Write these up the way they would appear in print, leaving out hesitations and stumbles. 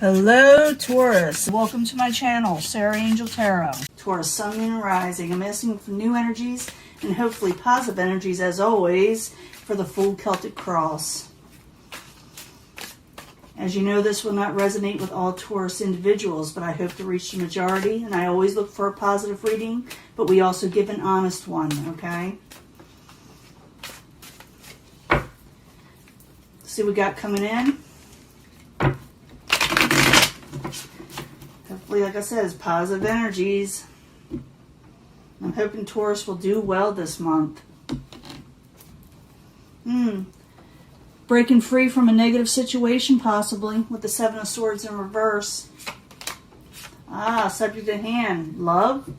Hello Taurus, welcome to my channel, Sarah Angel Tarot. Taurus, Sun, Moon, and Rising. I'm asking for new energies and hopefully positive energies as always for the full Celtic cross. As you know, this will not resonate with all Taurus individuals, but I hope to reach the majority, and I always look for a positive reading, but we also give an honest one, okay? Let's see what we got coming in. Hopefully, like I said, it's positive energies. I'm hoping Taurus will do well this month. Breaking free from a negative situation, possibly, with the Seven of Swords in reverse. Subject at hand. Love?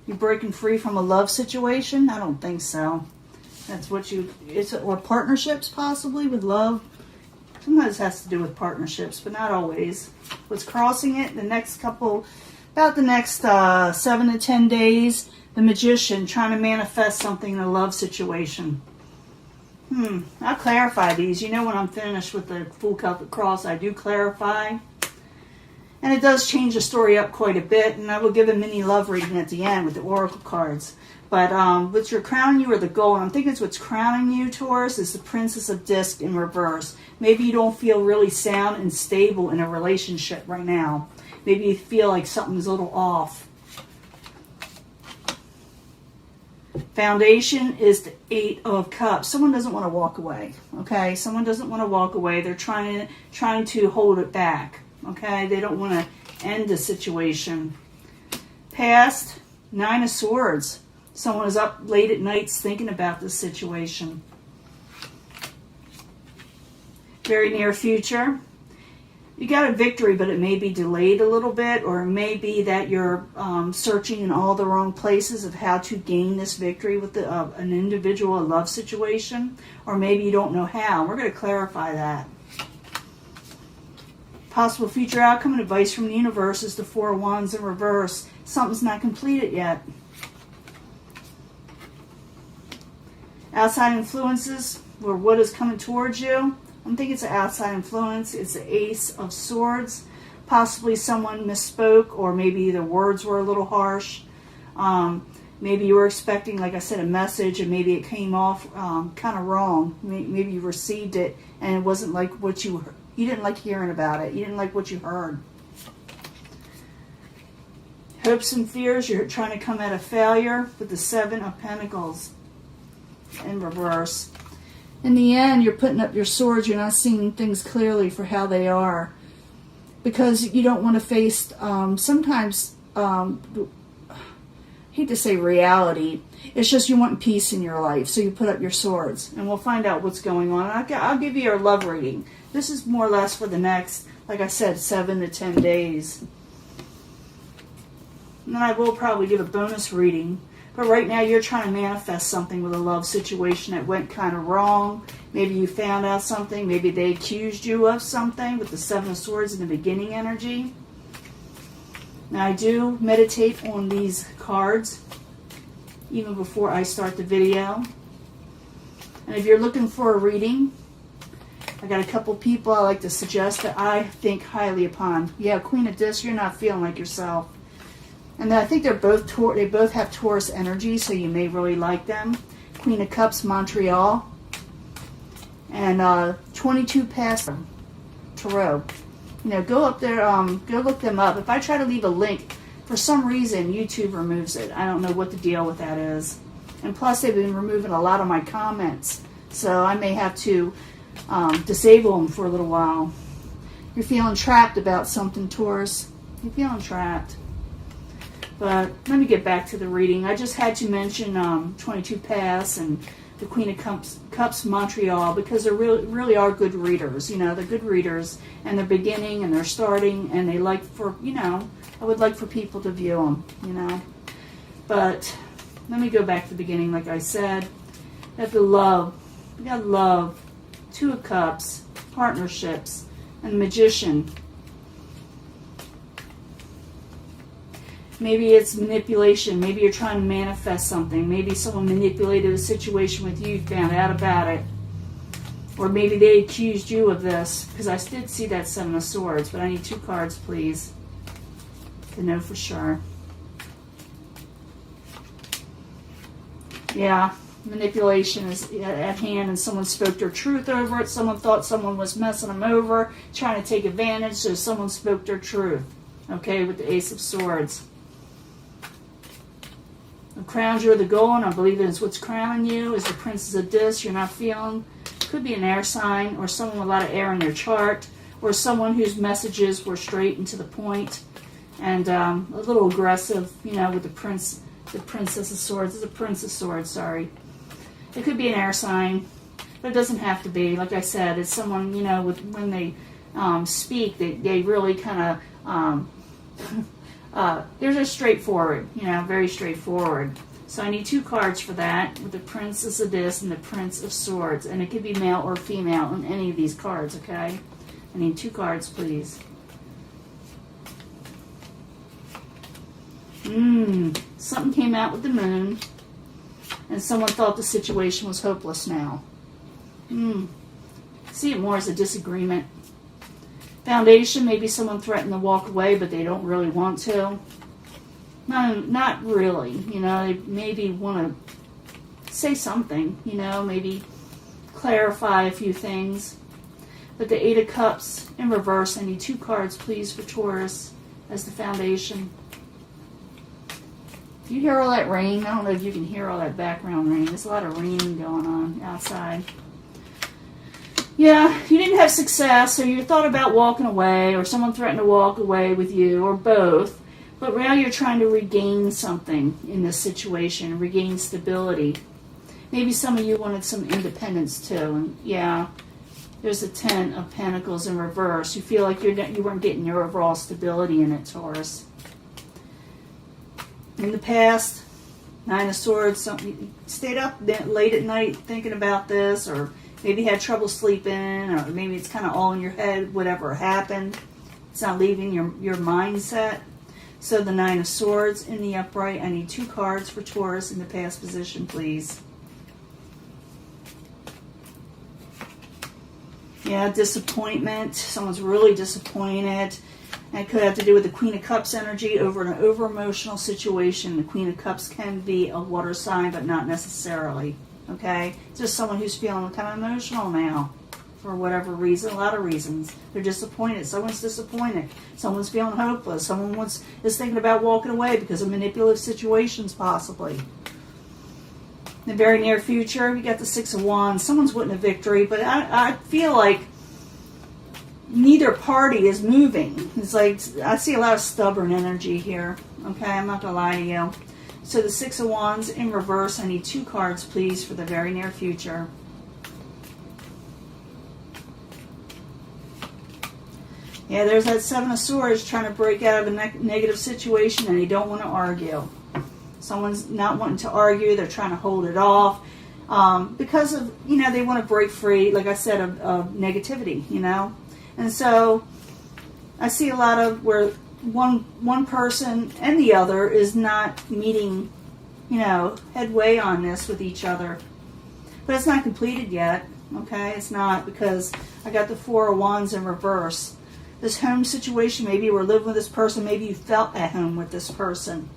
You breaking free from a love situation? I don't think so. That's what or partnerships, possibly, with love. Sometimes it has to do with partnerships, but not always. What's crossing it, about the next 7 to 10 days, the Magician trying to manifest something in a love situation. I'll clarify these. You know, when I'm finished with the full Celtic cross, I do clarify. And it does change the story up quite a bit, and I will give a mini love reading at the end with the oracle cards. But what's your crowning you or the goal? And I'm thinking it's what's crowning you, Taurus, is the Princess of Disc in reverse. Maybe you don't feel really sound and stable in a relationship right now. Maybe you feel like something's a little off. Foundation is the Eight of Cups. Someone doesn't want to walk away, okay? Someone doesn't want to walk away. They're trying to hold it back, okay? They don't want to end the situation. Past, Nine of Swords. Someone is up late at nights thinking about this situation. Very near future. You got a victory, but it may be delayed a little bit, or it may be that you're searching in all the wrong places of how to gain this victory with an individual, a love situation, or maybe you don't know how. We're going to clarify that. Possible future outcome and advice from the universe is the Four of Wands in reverse. Something's not completed yet. Outside influences, or what is coming towards you. I think it's an outside influence. It's the Ace of Swords. Possibly someone misspoke, or maybe the words were a little harsh. Maybe you were expecting, like I said, a message, and maybe it came off kind of wrong. Maybe you received it, and it wasn't like what you didn't like hearing about it. You didn't like what you heard. Hopes and fears, you're trying to come at a failure with the Seven of Pentacles in reverse. In the end, you're putting up your swords. You're not seeing things clearly for how they are, because you don't want to face sometimes hate to say reality. It's just you want peace in your life, so you put up your swords, and we'll find out what's going on. I'll give you your love reading. This is more or less for the next, like I said, 7 to 10 days. And then I will probably give a bonus reading. But right now you're trying to manifest something with a love situation that went kind of wrong. Maybe you found out something. Maybe they accused you of something with the Seven of Swords in the beginning energy. Now I do meditate on these cards even before I start the video. And if you're looking for a reading, I got a couple people I like to suggest that I think highly upon. Yeah, Queen of Discs, you're not feeling like yourself. And then I think they both have Taurus energy, so you may really like them. Queen of Cups, Montreal. And 22 Past Tarot. You know, go up there, go look them up. If I try to leave a link, for some reason, YouTube removes it. I don't know what the deal with that is. And plus, they've been removing a lot of my comments. So I may have to disable them for a little while. You're feeling trapped about something, Taurus. You're feeling trapped. But let me get back to the reading. I just had to mention 22 Pass and the Queen of Cups, Montreal, because they really are good readers. You know, they're good readers, and they're beginning and they're starting, and they like for, you know, I would like for people to view them, you know. But let me go back to the beginning, like I said. We have the love. We got love, Two of Cups, partnerships, and the Magician. Maybe it's manipulation. Maybe you're trying to manifest something. Maybe someone manipulated a situation with you, found out about it. Or maybe they accused you of this, because I did see that Seven of Swords, but I need 2 cards, please, to know for sure. Yeah, manipulation is at hand, and someone spoke their truth over it. Someone thought someone was messing them over, trying to take advantage, so someone spoke their truth. Okay, with the Ace of Swords. The crowns you are the goal, and I believe it is what's crowning you, is the Princess of Discs. You're not feeling. Could be an air sign, or someone with a lot of air in their chart, or someone whose messages were straight and to the point, and a little aggressive, you know, with the Princess of Swords. It's a Prince of Swords, sorry. It could be an air sign, but it doesn't have to be. Like I said, it's someone, you know, when they speak, they really kind of, they're just straightforward, you know, very straightforward. So I need 2 cards for that, with the Princess of Discs and the Prince of Swords. And it could be male or female on any of these cards, okay? I need 2 cards, please. Something came out with the Moon, and someone thought the situation was hopeless now. See it more as a disagreement. Foundation, maybe someone threatened to walk away, but they don't really want to. Not really, you know, they maybe want to say something, you know, maybe clarify a few things. But the 8 of Cups in reverse, I need 2 cards, please, for Taurus as the foundation. Do you hear all that rain? I don't know if you can hear all that background rain. There's a lot of rain going on outside. Yeah, you didn't have success, or you thought about walking away, or someone threatened to walk away with you, or both. But now you're trying to regain something in this situation, regain stability. Maybe some of you wanted some independence too. And yeah, there's a 10 of Pentacles in reverse. You feel like you weren't getting your overall stability in it, Taurus. In the past, 9 of Swords, you stayed up late at night thinking about this, or maybe had trouble sleeping, or maybe it's kind of all in your head, whatever happened. It's not leaving your mindset. So the 9 of Swords in the upright. I need 2 cards for Taurus in the past position, please. Yeah, disappointment. Someone's really disappointed. And it could have to do with the Queen of Cups energy over an over-emotional situation. The Queen of Cups can be a water sign, but not necessarily. Okay? It's just someone who's feeling kind of emotional now. For whatever reason, a lot of reasons. They're disappointed. Someone's disappointed. Someone's feeling hopeless. Someone is thinking about walking away because of manipulative situations, possibly. In the very near future, we got the 6 of Wands. Someone's wanting a victory, but I feel like neither party is moving. It's like, I see a lot of stubborn energy here. Okay, I'm not going to lie to you. So the 6 of Wands in reverse. I need 2 cards, please, for the very near future. Yeah, there's that 7 of Swords trying to break out of a negative situation, and they don't want to argue. Someone's not wanting to argue. They're trying to hold it off because of, you know, they want to break free, like I said, of negativity, you know. And so I see a lot of where one person and the other is not meeting, you know, headway on this with each other. But it's not completed yet, okay? It's not, because I got the 4 of Wands in reverse. This home situation, maybe you were living with this person, maybe you felt at home with this person.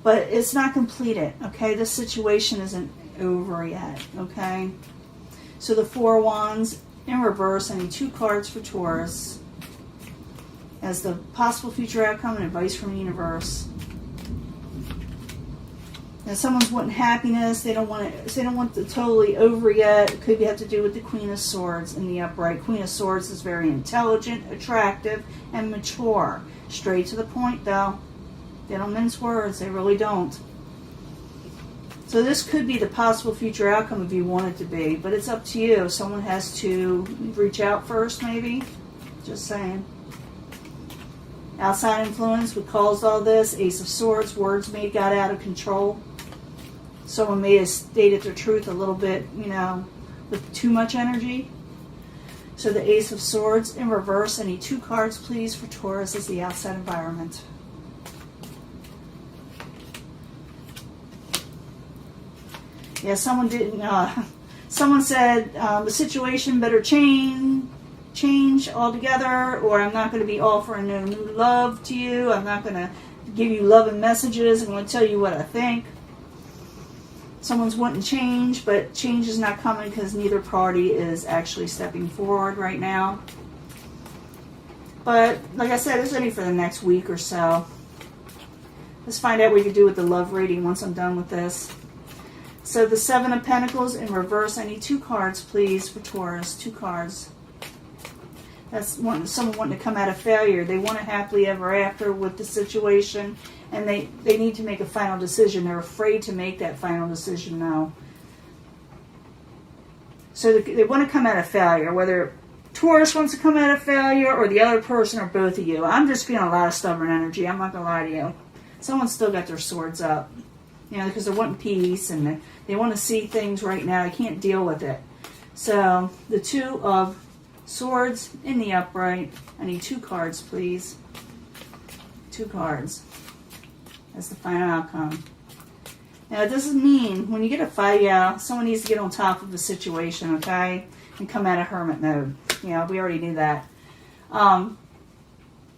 But it's not completed, okay? This situation isn't over yet, okay? So the 4 of Wands in reverse. I need 2 cards for Taurus as the possible future outcome and advice from the universe. Now, someone's wanting happiness. They don't want it totally over yet. It could have to do with the Queen of Swords in the upright. Queen of Swords is very intelligent, attractive, and mature. Straight to the point, though. They don't mince words. They really don't. So this could be the possible future outcome if you want it to be, but it's up to you. Someone has to reach out first, maybe. Just saying. Outside influence, what caused all this? Ace of Swords, words made got out of control. Someone may have stated their truth a little bit, you know, with too much energy. So the Ace of Swords in reverse. I need 2 cards, please, for Taurus as the outside environment. Yeah, someone Someone said the situation better change altogether, or I'm not going to be offering no new love to you. I'm not going to give you loving messages. I'm going to tell you what I think. Someone's wanting change, but change is not coming because neither party is actually stepping forward right now. But like I said, it's only for the next week or so. Let's find out what we can do with the love reading once I'm done with this. So the Seven of Pentacles in reverse. I need 2 cards, please, for Taurus. 2 cards. That's someone wanting to come out of failure. They want a happily ever after with the situation, and they need to make a final decision. They're afraid to make that final decision now. So they want to come out of failure, whether Taurus wants to come out of failure or the other person or both of you. I'm just feeling a lot of stubborn energy. I'm not going to lie to you. Someone's still got their swords up. You know, because they're wanting peace and they want to see things right now. They can't deal with it. So the 2 of Swords in the upright. I need 2 cards, please. 2 cards. That's the final outcome. Now, it doesn't mean when you get a 5, yeah, someone needs to get on top of the situation, okay? And come out of hermit mode. Yeah, we already knew that.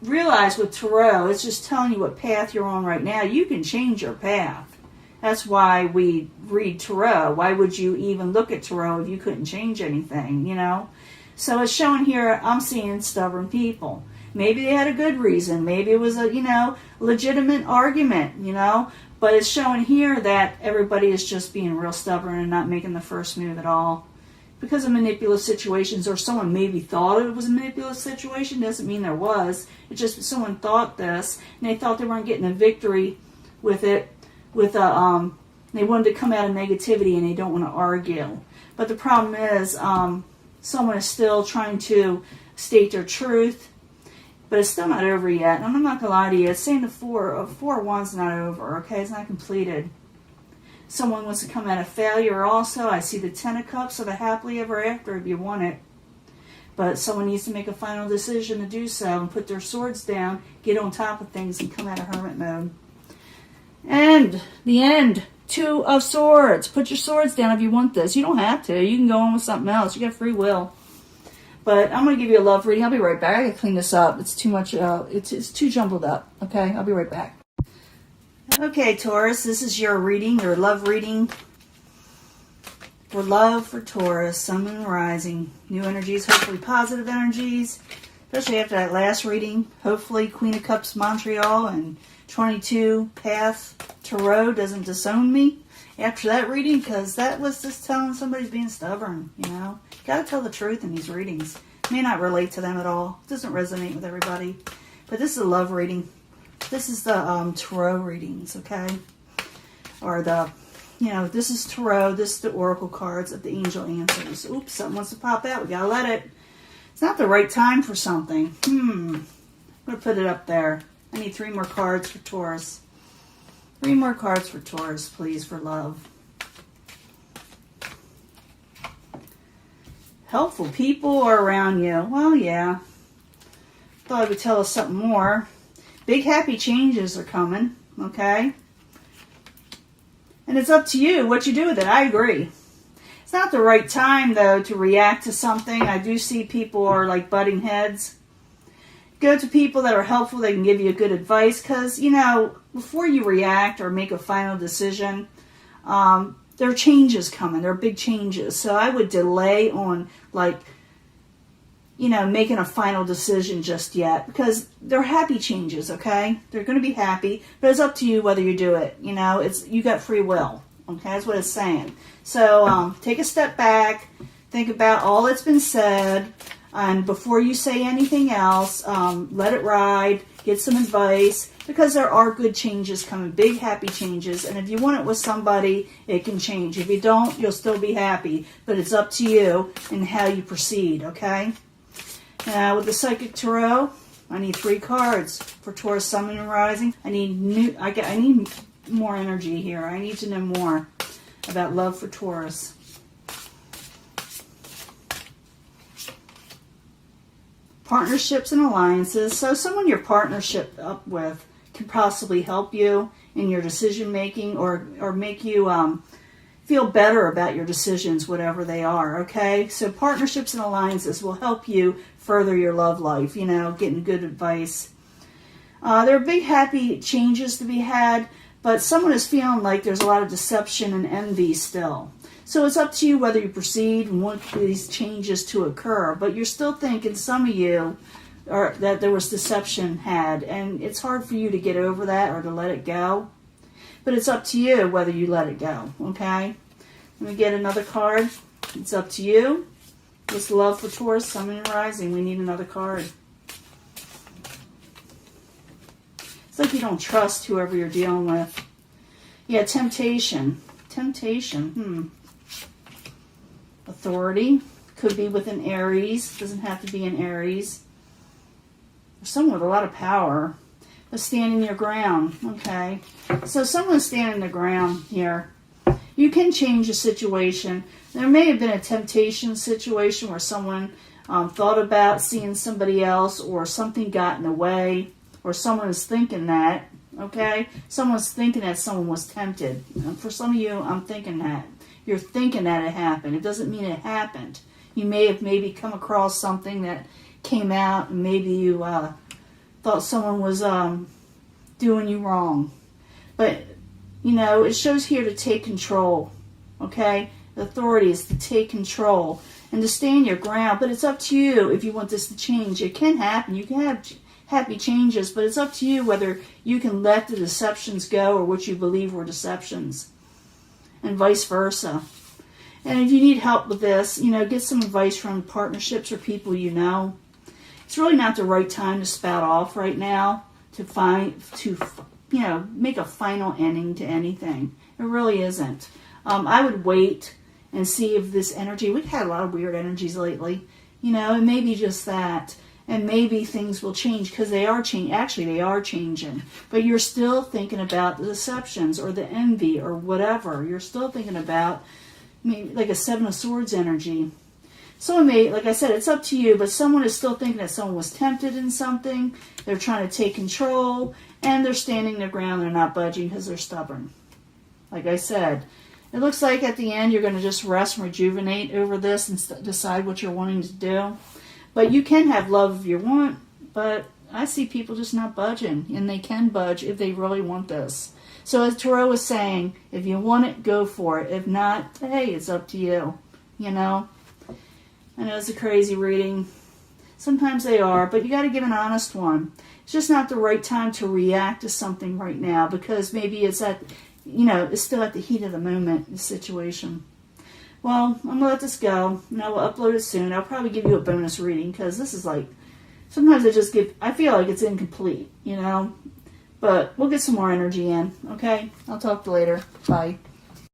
Realize with Tarot, it's just telling you what path you're on right now. You can change your path. That's why we read Tarot. Why would you even look at Tarot if you couldn't change anything, you know? So it's showing here, I'm seeing stubborn people. Maybe they had a good reason. Maybe it was a, legitimate argument, But it's showing here that everybody is just being real stubborn and not making the first move at all. Because of manipulative situations, or someone maybe thought it was a manipulative situation, doesn't mean there was. It's just someone thought this, and they thought they weren't getting a victory with it. They wanted to come out of negativity, and they don't want to argue. But the problem is, someone is still trying to state their truth, but it's still not over yet. And I'm not going to lie to you. It's saying the 4 of Wands not over, okay? It's not completed. Someone wants to come out of failure also. I see the 10 of Cups of a happily ever after if you want it. But someone needs to make a final decision to do so and put their swords down, get on top of things, and come out of hermit mode. And the end. 2 of Swords. Put your swords down if you want this. You don't have to. You can go on with something else. You got free will. But I'm going to give you a love reading. I'll be right back. I got to clean this up. It's too much. It's too jumbled up. Okay? I'll be right back. Okay, Taurus. This is your reading, your love reading. For love for Taurus, Sun, Moon, Rising. New energies, hopefully positive energies. Especially after that last reading. Hopefully Queen of Cups, Montreal, and 22 Path Tarot doesn't disown me after that reading, because that was just telling somebody's being stubborn, You got to tell the truth in these readings. It may not relate to them at all. It doesn't resonate with everybody. But this is a love reading. This is the Tarot readings, okay? Or the, this is Tarot. This is the Oracle cards of the Angel Answers. Oops, something wants to pop out. We got to let it. It's not the right time for something. I'm going to put it up there. I need 3 more cards for Taurus. 3 more cards for Taurus, please, for love. Helpful people are around you. Well, yeah. Thought I would tell us something more. Big happy changes are coming, okay? And it's up to you what you do with it. I agree. It's not the right time, though, to react to something. I do see people are like butting heads. Go to people that are helpful. They can give you good advice, because, before you react or make a final decision, there are changes coming. There are big changes. So I would delay on, making a final decision just yet, because they're happy changes, okay? They're going to be happy, but it's up to you whether you do it. You got free will, okay? That's what it's saying. So take a step back, think about all that's been said, and before you say anything else, let it ride, get some advice, because there are good changes coming, big happy changes. And if you want it with somebody, it can change. If you don't, you'll still be happy. But it's up to you and how you proceed, okay? Now, with the Psychic Tarot, I need 3 cards for Taurus, Sun, Moon, and Rising. I need more energy here. I need to know more about love for Taurus. Partnerships and alliances. So someone you're partnership up with can possibly help you in your decision making, or make you feel better about your decisions, whatever they are, okay? So partnerships and alliances will help you further your love life, you know, getting good advice. There are big happy changes to be had, but someone is feeling like there's a lot of deception and envy still. So it's up to you whether you proceed and want these changes to occur, but you're still thinking, some of you, that there was deception had, and it's hard for you to get over that or to let it go. But it's up to you whether you let it go, okay? Let me get another card. It's up to you. This love for Taurus, Sun and Rising. We need another card. It's like you don't trust whoever you're dealing with. Yeah, temptation. Temptation. Authority. Could be with an Aries. Doesn't have to be an Aries. Or someone with a lot of power. But standing your ground. Okay. So someone's standing their ground here. You can change a situation. There may have been a temptation situation where someone thought about seeing somebody else, or something got in the way, or someone is thinking that, okay? Someone's thinking that someone was tempted. And for some of you, I'm thinking that. You're thinking that it happened. It doesn't mean it happened. You may have maybe come across something that came out, and maybe you thought someone was doing you wrong. But, you know, it shows here to take control, okay? The authority is to take control and to stand your ground. But it's up to you if you want this to change. It can happen. You can have happy changes, but it's up to you whether you can let the deceptions go or what you believe were deceptions, and vice versa. And if you need help with this, you know, get some advice from partnerships or people you know. It's really not the right time to spout off right now you know, make a final ending to anything. It really isn't. I would wait and see if this energy, we've had a lot of weird energies lately, you know, and maybe just that. And maybe things will change, because they are changing. Actually, they are changing. But you're still thinking about the deceptions or the envy or whatever. You're still thinking about, maybe like a Seven of Swords energy. Someone may, like I said, it's up to you, but someone is still thinking that someone was tempted in something. They're trying to take control, and they're standing their ground. They're not budging because they're stubborn. Like I said, it looks like at the end you're going to just rest and rejuvenate over this and decide what you're wanting to do. But you can have love if you want, but I see people just not budging, and they can budge if they really want this. So as Tarot was saying, if you want it, go for it. If not, hey, it's up to you, you know. I know it's a crazy reading. Sometimes they are, but you got to give an honest one. It's just not the right time to react to something right now, because maybe it's it's still at the heat of the moment, the situation. Well, I'm going to let this go, and I will upload it soon. I'll probably give you a bonus reading, because this is like, sometimes I feel like it's incomplete, you know. But we'll get some more energy in, okay? I'll talk to you later. Bye.